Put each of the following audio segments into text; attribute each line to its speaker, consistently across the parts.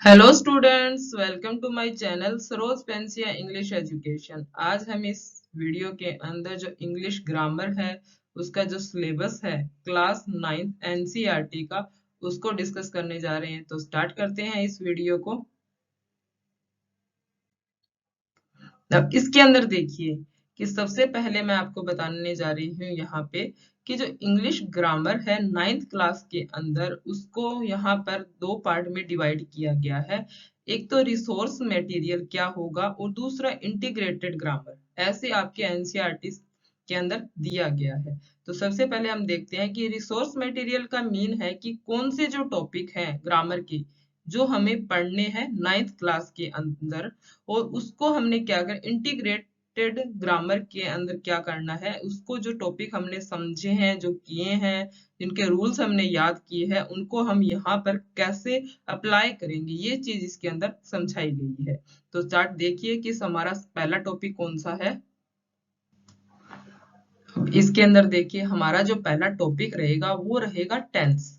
Speaker 1: Hello students, welcome to my channel Saroj Pensia English education. आज हम इस वीडियो के अंदर जो इंग्लिश ग्रामर है उसका जो सिलेबस है क्लास 9th एनसीईआरटी का उसको डिस्कस करने जा रहे हैं। तो स्टार्ट करते हैं इस वीडियो को। अब इसके अंदर देखिए कि सबसे पहले मैं आपको बताने जा रही हूँ यहाँ पे कि जो इंग्लिश ग्रामर है 9th क्लास के अंदर उसको यहाँ पर दो पार्ट में डिवाइड किया गया है। एक तो रिसोर्स मटेरियल क्या होगा और दूसरा इंटीग्रेटेड ग्रामर, ऐसे आपके एनसीईआरटी के अंदर दिया गया है। तो सबसे पहले हम देखते हैं कि रिसोर्स मटेरियल का मीन है कि कौन से जो टॉपिक हैं ग्रामर के जो हमें पढ़ने हैं 9th क्लास के अंदर, और उसको हमने क्या कर इंटीग्रेटेड ग्रामर के अंदर क्या करना है, उसको जो टॉपिक हमने समझे हैं, जो किए हैं, जिनके रूल्स हमने याद किए हैं, उनको हम यहाँ पर कैसे अप्लाई करेंगे ये चीज इसके अंदर समझाई गई है। तो चार्ट देखिए कि हमारा पहला टॉपिक कौन सा है। इसके अंदर देखिए हमारा जो पहला टॉपिक रहेगा वो रहेगा टेंस।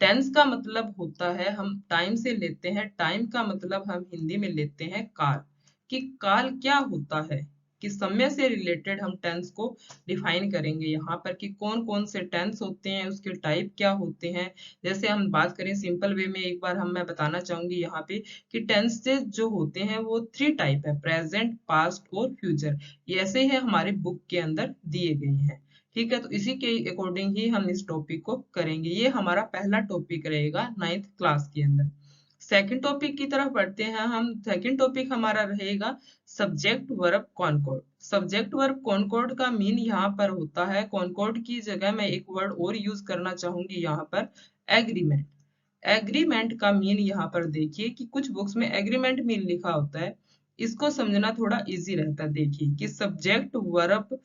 Speaker 1: टेंस का मतलब होता है, हम टाइम से लेते हैं, टाइम का मतलब हम हिंदी में लेते हैं काल, कि काल क्या होता है, कि समय से रिलेटेड हम टेंस को डिफाइन करेंगे यहाँ पर कि कौन कौन से टेंस होते हैं, उसके टाइप क्या होते हैं। जैसे हम बात करें सिंपल वे में, एक बार मैं बताना चाहूंगी यहाँ पे कि टेंसेस जो होते हैं वो थ्री टाइप है, प्रेजेंट, पास्ट और फ्यूचर। ये ऐसे ही हमारे बुक के अंदर दिए गए हैं। ठीक है, तो इसी के अकॉर्डिंग ही हम इस टॉपिक को करेंगे। ये हमारा पहला टॉपिक रहेगा 9th क्लास के अंदर। सेकंड टॉपिक की तरफ बढ़ते हैं हम। सेकंड टॉपिक हमारा रहेगा subject verb concord. Subject verb concord का मीन यहाँ पर होता है, कॉनकॉर्ड की जगह मैं एक वर्ड और यूज करना चाहूंगी यहाँ पर, एग्रीमेंट। एग्रीमेंट का मीन यहाँ पर देखिए कि कुछ बुक्स में एग्रीमेंट मीन लिखा होता है, इसको समझना थोड़ा इजी रहता है। देखिए कि सब्जेक्ट वर्ब,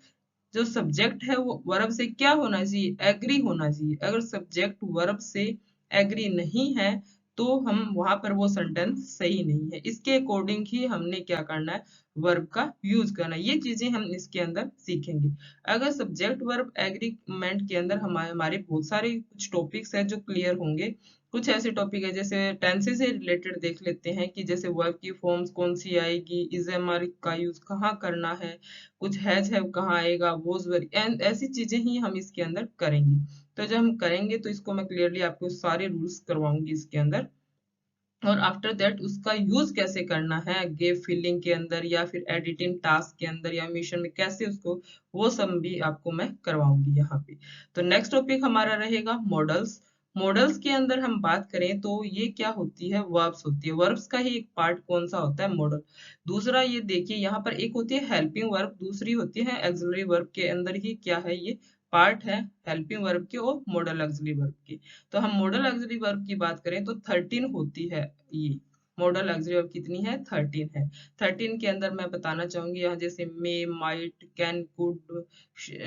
Speaker 1: जो सब्जेक्ट है वो वर्ब से क्या होना चाहिए, एग्री होना चाहिए। अगर सब्जेक्ट वर्ब से एग्री नहीं है तो हम वहां पर वो सेंटेंस सही नहीं है। इसके अकॉर्डिंग ही हमने क्या करना है, वर्ब का यूज करना है। ये चीजें हम इसके अंदर सीखेंगे। अगर सब्जेक्ट वर्ब एग्रीमेंट के अंदर हमारे हमारे बहुत सारे कुछ टॉपिक्स हैं जो क्लियर होंगे। कुछ ऐसे टॉपिक है जैसे टेंसेस से रिलेटेड देख लेते हैं कि जैसे वर्ब की फॉर्म्स कौन सी आएगी, इज एम आर का यूज कहाँ करना है, कुछ है कहाँ आएगा, वोज वेरी, एंड ऐसी चीजें ही हम इसके अंदर करेंगे। तो जब हम करेंगे तो इसको मैं क्लियरली आपको सारे रूल्स करवाऊंगी इसके अंदर। और आफ्टर दैट उसका यूज कैसे करना है गेप फिलिंग के अंदर या फिर एडिटिंग टास्क के अंदर या मिशन में कैसे उसको, वो सब भी आपको मैं करवाऊंगी यहाँ पे। तो नेक्स्ट टॉपिक हमारा रहेगा मॉडल्स। मॉडल्स के अंदर हम बात करें तो ये क्या होती है, वर्ब्स होती है। वर्ब्स का ही एक पार्ट कौन सा होता है, मॉडल। दूसरा ये देखिए यहाँ पर एक होती है हेल्पिंग वर्ब, दूसरी होती है एक्सिलरी वर्ब। के अंदर ही क्या है, ये पार्ट है हेल्पिंग वर्ब के और मॉडल एक्सिलरी वर्ब के। तो हम मॉडल ऑक्सिलरी वर्ब की बात करें तो 13 होती है। ये मॉडल ऑक्सिलरी वर्ब कितनी है, 13 है। 13 के अंदर मैं बताना चाहूंगी यहाँ, जैसे may, might, can, could,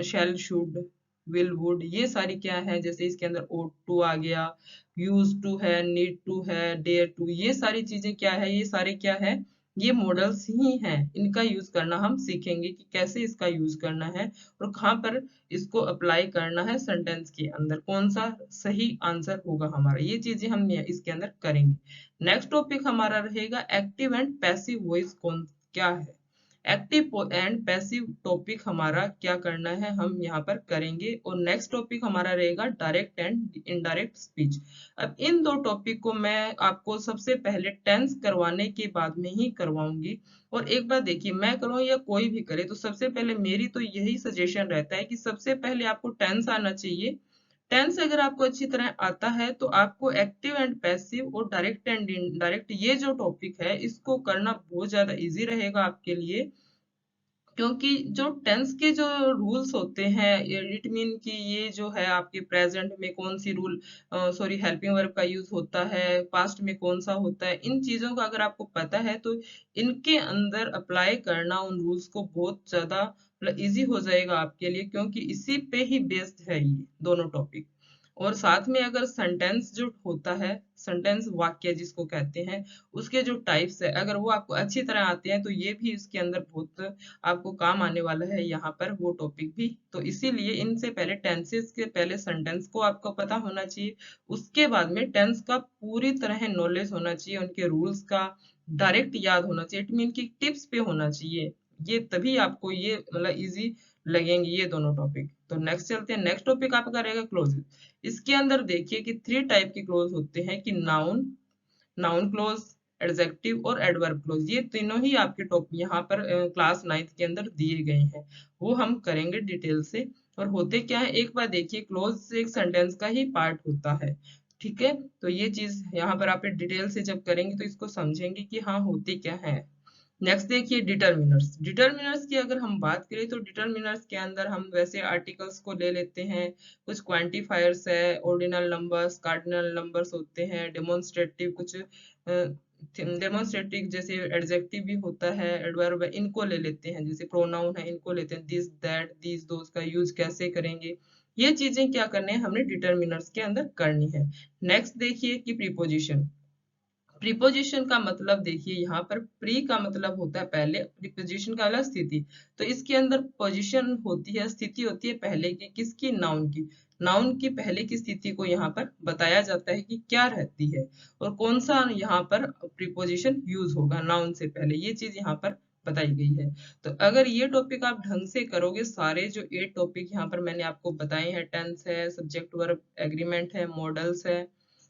Speaker 1: shall, should, will, would, ये सारी क्या है, जैसे इसके अंदर ओ टू आ गया, यूज टू है, नीड टू है, डेयर टू, ये सारी चीजें क्या है, ये सारे क्या है, ये मॉडल्स ही हैं। इनका यूज करना हम सीखेंगे कि कैसे इसका यूज करना है और कहाँ पर इसको अप्लाई करना है सेंटेंस के अंदर, कौन सा सही आंसर होगा हमारा, ये चीजें हम इसके अंदर करेंगे। नेक्स्ट टॉपिक हमारा रहेगा एक्टिव एंड पैसिव वॉइस कौन क्या है। एक्टिव एंड पैसिव टॉपिक हमारा क्या करना है, हम यहाँ पर करेंगे। और नेक्स्ट टॉपिक हमारा रहेगा डायरेक्ट एंड इनडायरेक्ट स्पीच। अब इन दो टॉपिक को मैं आपको सबसे पहले टेंस करवाने के बाद में ही करवाऊंगी। और एक बार देखिए, मैं करूँ या कोई भी करे तो सबसे पहले मेरी तो यही सजेशन रहता है कि सबसे पहले आपको टेंस आना चाहिए। टेंस अगर आपको अच्छी तरह आता है तो आपको एक्टिव एंड पैसिव और डायरेक्ट एंड इनडायरेक्ट ये जो टॉपिक है इसको करना बहुत ज्यादा इजी रहेगा आपके लिए। क्योंकि जो टेंस के जो रूल्स होते हैं, इट मीन कि ये जो है आपके प्रेजेंट में कौन सी रूल, सॉरी, हेल्पिंग वर्ब का यूज होता है, पास्ट में कौन सा होता है, इन चीजों का अगर आपको पता है तो इनके अंदर अप्लाई करना उन रूल्स को बहुत ज्यादा मतलब इजी हो जाएगा आपके लिए, क्योंकि इसी पे ही बेस्ड है ये दोनों टॉपिक। और साथ में अगर सेंटेंस जो होता है, सेंटेंस वाक्य जिसको कहते हैं, उसके जो टाइप्स है अगर वो आपको अच्छी तरह आते हैं तो ये भी इसके अंदर बहुत आपको काम आने वाला है यहाँ पर वो टॉपिक भी। तो इसीलिए इनसे पहले टेंसेस के पहले सेंटेंस को आपको पता होना चाहिए, उसके बाद में टेंस का पूरी तरह नॉलेज होना चाहिए, उनके रूल्स का डायरेक्ट याद होना चाहिए, इट मीन की टिप्स पे होना चाहिए। ये तभी आपको ये मतलब इजी लगेंगे ये दोनों टॉपिक। तो नेक्स्ट चलते हैं, नेक्स्ट टॉपिक आपका रहेगा क्लोजेस। इसके अंदर देखिए कि 3 टाइप के क्लोज होते हैं कि नाउन, नाउन क्लोज, एडजेक्टिव और एडवर्ब क्लोज। ये तीनों ही आपके टॉप यहाँ पर क्लास 9th के अंदर दिए गए हैं, वो हम करेंगे डिटेल से। और होते क्या है, एक बार देखिए क्लोज एक सेंटेंस का ही पार्ट होता है, ठीक है। तो ये चीज यहाँ पर आप डिटेल से जब करेंगे तो इसको समझेंगे कि हाँ होती क्या है। नेक्स्ट देखिए डिटर्मिनर्स। डिटर्मिनर्स की अगर हम बात करें तो डिटर्मिनर्स के अंदर हम वैसे आर्टिकल्स को ले लेते हैं, कुछ क्वांटिफायर्स है, ऑर्डिनल नंबर्स, कार्डिनल नंबर्स होते हैं, डेमोन्स्ट्रेटिव कुछ डेमोन्स्ट्रेटिव जैसे एडजेक्टिव भी होता है, एडवर्ब है, इनको ले लेते हैं, जैसे प्रोनाउन है इनको लेते हैं, दिस दैट दीज दोस का यूज कैसे करेंगे, ये चीजें क्या करने हैं हमने डिटर्मिनर्स के अंदर करनी है। नेक्स्ट देखिए कि प्रीपोजिशन। प्रीपोजिशन का मतलब देखिए यहाँ पर प्री का मतलब होता है पहले, प्रीपोजिशन का मतलब स्थिति। तो इसके अंदर पोजीशन होती है, स्थिति होती है पहले की, किसकी, नाउन की। नाउन की पहले की स्थिति को यहाँ पर बताया जाता है कि क्या रहती है और कौन सा यहाँ पर प्रीपोजिशन यूज होगा नाउन से पहले, ये चीज यहाँ पर बताई गई है। तो अगर ये टॉपिक आप ढंग से करोगे, सारे जो 8 टॉपिक यहाँ पर मैंने आपको बताए हैं, टेंस है, सब्जेक्ट वर्ब एग्रीमेंट है, मॉडल्स है,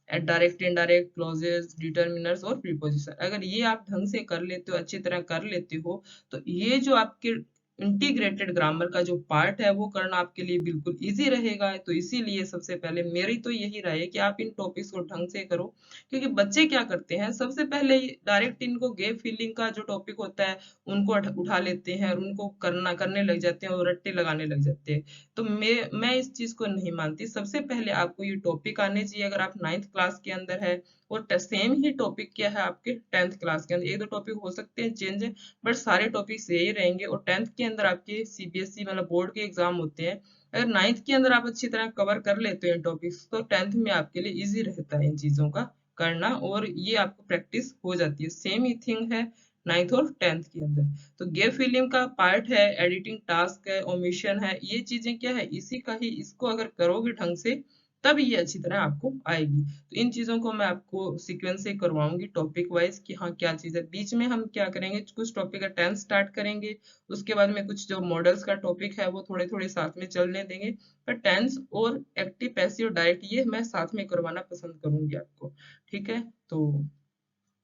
Speaker 1: डायरेक्ट इनडायरेक्ट क्लॉजेस, डिटर्मिनर्स और प्रीपोजिशन, अगर ये आप ढंग से कर लेते हो, अच्छी तरह कर लेते हो, तो ये जो आपके इंटीग्रेटेड ग्रामर का जो पार्ट है वो करना आपके लिए बिल्कुल इजी रहेगा। तो इसीलिए सबसे पहले मेरी तो यही राय है कि आप इन टॉपिक्स को ढंग से करो, क्योंकि बच्चे क्या करते हैं सबसे पहले डायरेक्ट इनको गैप फिलिंग का जो टॉपिक होता है उनको उठा लेते हैं और उनको करने लग जाते हैं और रट्टे लगाने लग जाते हैं। तो मैं इस चीज को नहीं मानती, सबसे पहले आपको ये टॉपिक आने चाहिए अगर आप 9th क्लास के अंदर है, और सेम ही टॉपिक क्या है आपके 10th क्लास के अंदर, एक दो टॉपिक हो सकते हैं चेंज, बट सारे टॉपिक्स यही रहेंगे। और 10th के अंदर आपके सीबीएसई मतलब बोर्ड के एग्जाम होते हैं, अगर 9th के अंदर आप अच्छी तरह कवर कर लेते हो इन टॉपिक्स तो 10th में आपके लिए इजी रहता है इन चीजों का करना, और ये आपको प्रैक्टिस हो जाती है। सेम ही थिंग है 9th और 10th के अंदर। तो गेप फिलिंग का पार्ट है, एडिटिंग टास्क है, ओमिशन है, ये चीजें क्या है इसी का ही, इसको अगर करोगे ढंग से तब ये अच्छी तरह आपको आएगी। तो इन चीजों को मैं आपको सीक्वेंस से करवाऊंगी टॉपिक वाइज कि हाँ क्या चीज है। बीच में हम क्या करेंगे, कुछ टॉपिक का 10 स्टार्ट करेंगे, उसके बाद में कुछ जो मॉडल्स का टॉपिक है वो थोड़े थोड़े साथ में चलने देंगे, पर टेंस और एक्टिव पैसिव डायरेक्ट ये मैं साथ में करवाना पसंद करूंगी आपको, ठीक है। तो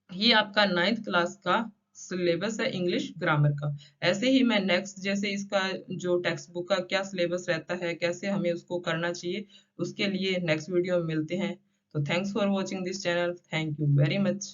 Speaker 1: ये आपका 9th क्लास का सिलेबस है इंग्लिश ग्रामर का। ऐसे ही मैं नेक्स्ट जैसे इसका जो टेक्स्ट बुक का क्या सिलेबस रहता है, कैसे हमें उसको करना चाहिए, उसके लिए नेक्स्ट वीडियो में मिलते हैं। तो thanks for watching this channel, thank you very much.